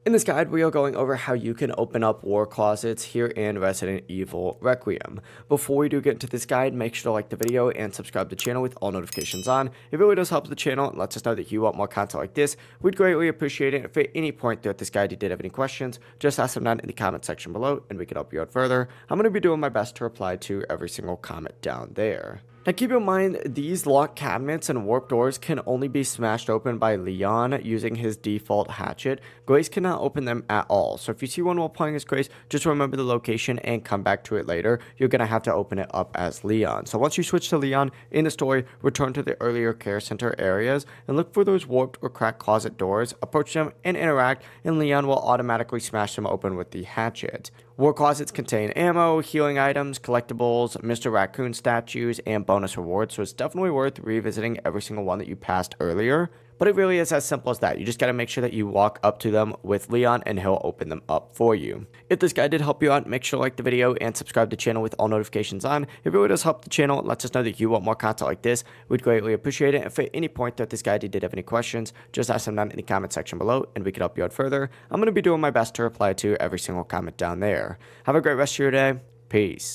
In this guide, we are going over how you can open up war closets here in Resident Evil Requiem. Before we do get into this guide, make sure to like the video and subscribe to the channel with all notifications on. It really does help the channel and lets us know that you want more content like this. We'd greatly appreciate it if at any point throughout this guide you did have any questions, just ask them down in the comment section below and we can help you out further. I'm going to be doing my best to reply to every single comment down there. Now keep in mind, these locked cabinets and warp doors can only be smashed open by Leon using his default hatchet. Grace cannot open them at all, so if you see one while playing as Grace, just remember the location and come back to it later. You're going to have to open it up as Leon. So once you switch to Leon in the story, return to the earlier care center areas and look for those warped or cracked closet doors, approach them and interact, and Leon will automatically smash them open with the hatchet. War closets contain ammo, healing items, collectibles, Mr. Raccoon statues, and bonus rewards, so it's definitely worth revisiting every single one that you passed earlier. But it really is as simple as that. You just got to make sure that you walk up to them with Leon and he'll open them up for you. If this guide did help you out, make sure to like the video and subscribe to the channel with all notifications on. It really does help the channel and lets us know that you want more content like this. We'd greatly appreciate it. If at any point throughout this guide you did have any questions, just ask them down in the comment section below and we can help you out further. I'm going to be doing my best to reply to every single comment down there. Have a great rest of your day. Peace.